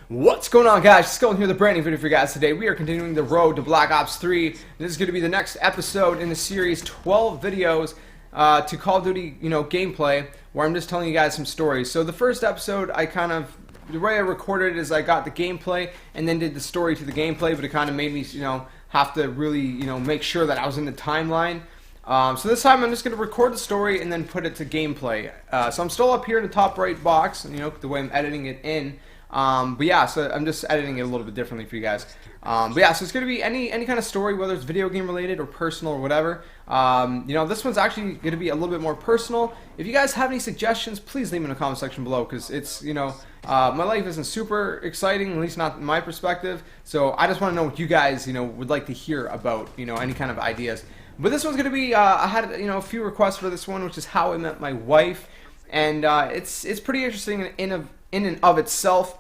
What's going on, guys? JSkeleton here with a brand new video for you guys today. We are continuing the road to Black Ops 3. This is going to be the next episode in the series, 12 videos to Call of Duty, gameplay, where I'm just telling you guys some stories. So the first episode, the way I recorded it is I got the gameplay and then did the story to the gameplay, but it kind of made me, have to really, make sure that I was in the timeline. So this time I'm just going to record the story and then put it to gameplay. So I'm still up here in the top right box, the way I'm editing it in. But yeah, so I'm just editing it a little bit differently for you guys. But yeah, so it's going to be any kind of story, whether it's video game related or personal or whatever. This one's actually going to be a little bit more personal. If you guys have any suggestions, please leave them in the comment section below, because it's, my life isn't super exciting, at least not in my perspective. So I just want to know what you guys, would like to hear about, any kind of ideas. But this one's going to be, I had, a few requests for this one, which is how I met my wife. And it's pretty interesting in and of itself.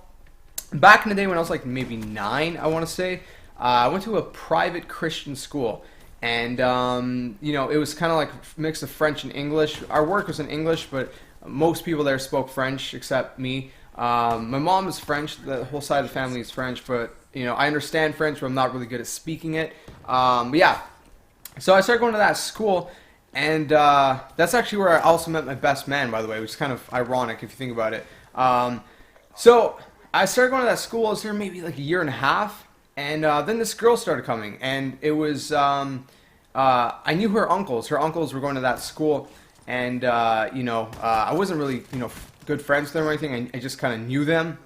Back in the day when I was like maybe 9, I want to say, I went to a private Christian school, and it was kind of like a mix of French and English. Our work was in English, but most people there spoke French except me. My mom is French, the whole side of the family is French, but I understand French, but I'm not really good at speaking it. But yeah, so I started going to that school, and that's actually where I also met my best man, by the way, which is kind of ironic if you think about it. So I started going to that school. I was there maybe like a year and a half, and then this girl started coming, and it was I knew her uncles. Her uncles were going to that school, and I wasn't really good friends with them or anything. I just kind of knew them,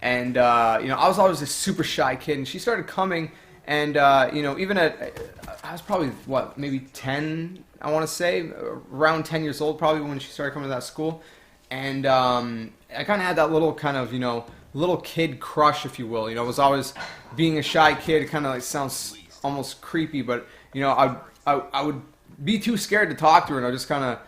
and I was always a super shy kid, and she started coming, and even I was probably maybe 10, I want to say, around 10 years old probably when she started coming to that school. And I kind of had that little kind of, little kid crush, if you will. I was always being a shy kid. It kind of like sounds almost creepy, but, I would be too scared to talk to her, and I'd just kind of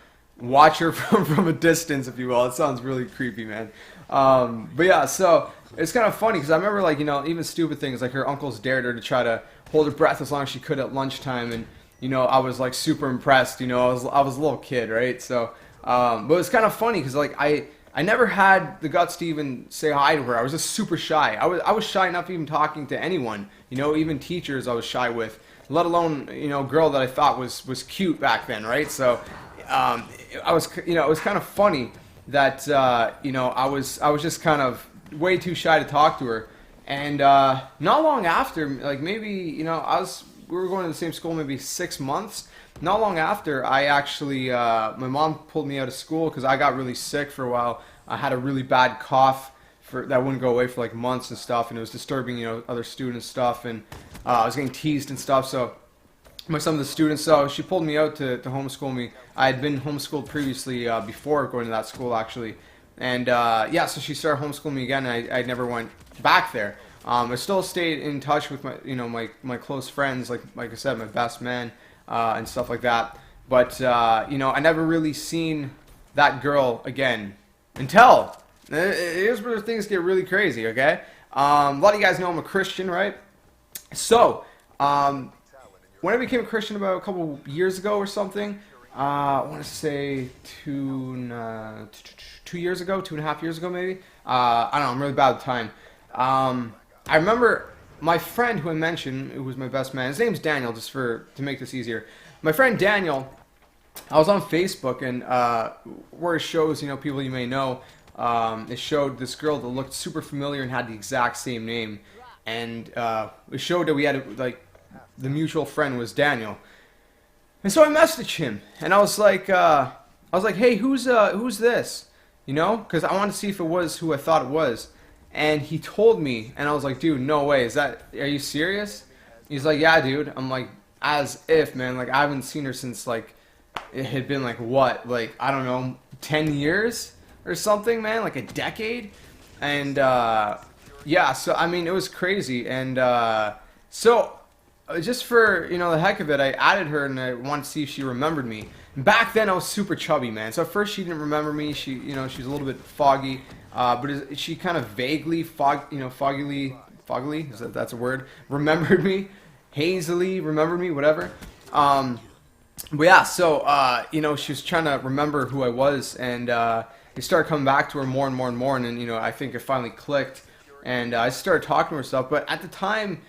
watch her from a distance, if you will. It sounds really creepy, man. But yeah, so it's kind of funny because I remember, like, even stupid things, like her uncles dared her to try to hold her breath as long as she could at lunchtime, and, I was, like, super impressed. I was a little kid, right? So but it's kind of funny because, like, I never had the guts to even say hi to her. I was just super shy. I was shy enough even talking to anyone, even teachers I was shy with, let alone, a girl that I thought was cute back then, right? So I was, it was kind of funny that I was just kind of way too shy to talk to her. And not long after, like, maybe, we were going to the same school maybe 6 months. Not long after, I actually, my mom pulled me out of school because I got really sick for a while. I had a really bad cough that wouldn't go away for like months and stuff, and it was disturbing, other students' stuff, and I was getting teased and stuff. So by some of the students, so she pulled me out to homeschool me. I had been homeschooled previously before going to that school, actually, and yeah, so she started homeschooling me again, and I never went back there. I still stayed in touch with my my close friends, like I said, my best man. And stuff like that, but I never really seen that girl again until here's where things get really crazy. Okay, a lot of you guys know I'm a Christian, right? So when I became a Christian about a couple years ago or something, I want to say 2 years ago, 2.5 years ago maybe. I don't know, I'm really bad with time. I remember my friend who I mentioned, who was my best man, his name's Daniel, just to make this easier. My friend Daniel, I was on Facebook, and where it shows, people you may know, it showed this girl that looked super familiar and had the exact same name. And it showed that we had, like, the mutual friend was Daniel. And so I messaged him, and I was like, hey, who's this? Because I wanted to see if it was who I thought it was. And he told me, and I was like, dude, no way. Are you serious? He's like, yeah, dude. I'm like, as if, man. Like, I haven't seen her since, like, it had been, like, what? Like, I don't know, 10 years or something, man? Like, a decade? And, yeah, so, I mean, it was crazy. And, so, just for, the heck of it, I added her, and I wanted to see if she remembered me. Back then, I was super chubby, man. So, at first, she didn't remember me. She was a little bit foggy. But she kind of vaguely, foggily, that's a word, remembered me, hazily remembered me, whatever. But yeah, so, she was trying to remember who I was, and it started coming back to her more and more and more, and then, I think it finally clicked, and I started talking to her stuff. But at the time,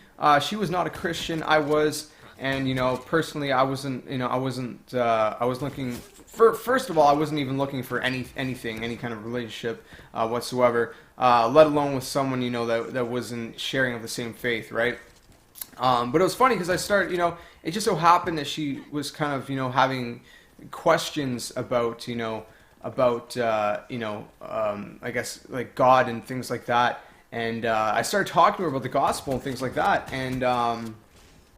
she was not a Christian. I was, and personally, I wasn't. I was looking for. First of all, I wasn't even looking for anything, any kind of relationship whatsoever, let alone with someone that wasn't sharing of the same faith, right? But it was funny because I started, it just so happened that she was kind of, having questions about, I guess like God and things like that. And I started talking to her about the gospel and things like that. And,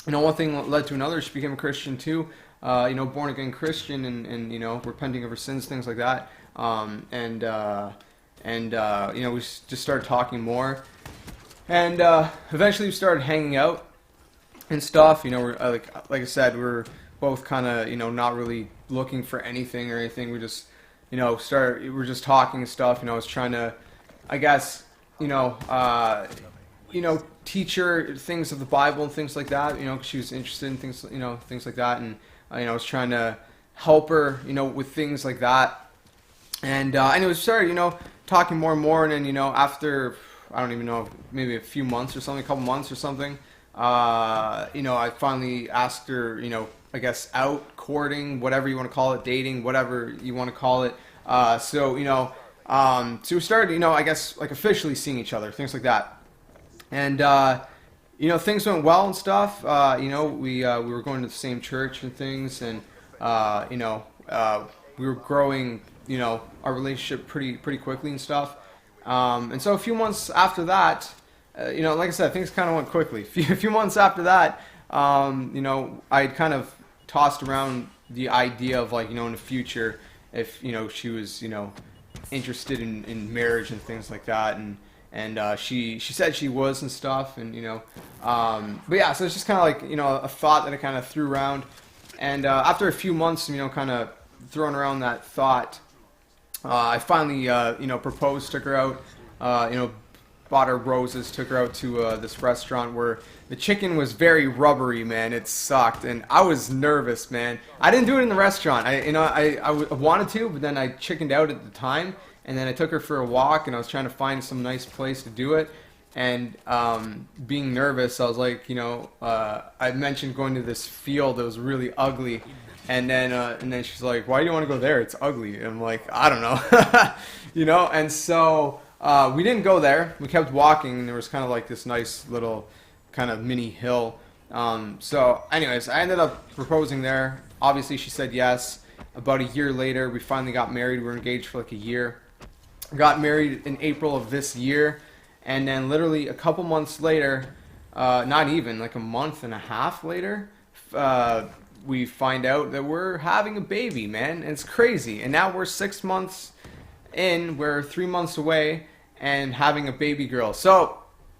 one thing led to another. She became a Christian too, born again Christian and repenting of her sins, things like that. We just started talking more. And eventually we started hanging out and stuff. We're like I said, we're both kind of not really looking for anything or anything. We just we're just talking and stuff. I was trying to, I guess, teach her things of the Bible and things like that. 'Cause she was interested in things, things like that, and I was trying to help her, with things like that. And it was started, talking more and more, and then after, I don't even know, maybe a few months or something, a couple months or something. I finally asked her, I guess out, courting, whatever you want to call it, dating, whatever you want to call it. So we started, I guess, like officially seeing each other, things like that. And, things went well and stuff. We were going to the same church and things, and, we were growing, our relationship pretty quickly and stuff. And so a few months after that, like I said, things kind of went quickly. A few months after that, I kind of tossed around the idea of like, in the future, if, she was, interested in marriage and things like that. And she said she was and stuff. And, but yeah, so it's just kind of like, a thought that I kind of threw around. And after a few months, kind of throwing around that thought, I finally, proposed, took her out, bought her roses, took her out to this restaurant where the chicken was very rubbery, man. It sucked, and I was nervous, man. I didn't do it in the restaurant. I wanted to, but then I chickened out at the time, and then I took her for a walk, and I was trying to find some nice place to do it. And being nervous, I was like, I mentioned going to this field that was really ugly, and then she's like, "Why do you want to go there? It's ugly." And I'm like, "I don't know," And so we didn't go there. We kept walking, and there was kind of like this nice little kind of mini hill. So anyways, I ended up proposing there. Obviously, she said yes. About a year later, we finally got married. We were engaged for like a year. Got married in April of this year. And then literally a couple months later, not even, like a month and a half later, we find out that we're having a baby, man. And it's crazy. And now we're 6 months in, we're 3 months away, and having a baby girl. So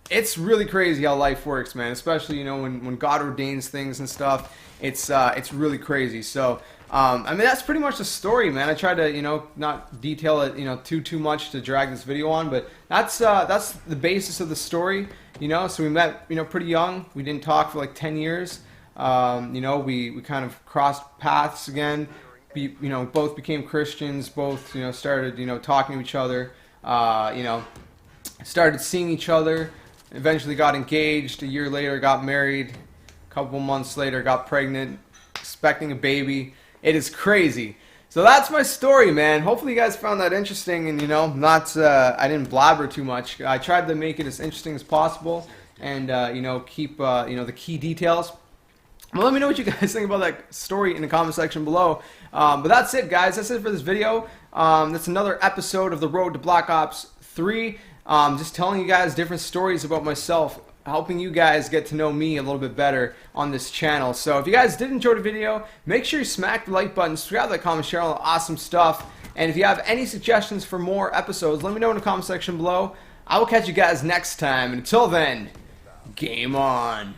it's really crazy how life works, man. Especially, when God ordains things and stuff. It's really crazy. So that's pretty much the story, man. I tried to, not detail it, too much to drag this video on, but that's the basis of the story, So we met, pretty young. We didn't talk for like 10 years. We kind of crossed paths again. Both became Christians. Both, started, talking to each other. Started seeing each other. Eventually got engaged. A year later, got married. A couple months later, got pregnant, expecting a baby. It is crazy. So that's my story, man. Hopefully you guys found that interesting, and I didn't blabber too much. I tried to make it as interesting as possible, and keep the key details. Well, let me know what you guys think about that story in the comment section below. But that's it, guys. That's it for this video. That's another episode of the Road to Black Ops 3. Just telling you guys different stories about myself, helping you guys get to know me a little bit better on this channel. So if you guys did enjoy the video, make sure you smack the like button, subscribe to the comment, share all the awesome stuff. And if you have any suggestions for more episodes, let me know in the comment section below. I will catch you guys next time. And until then, game on.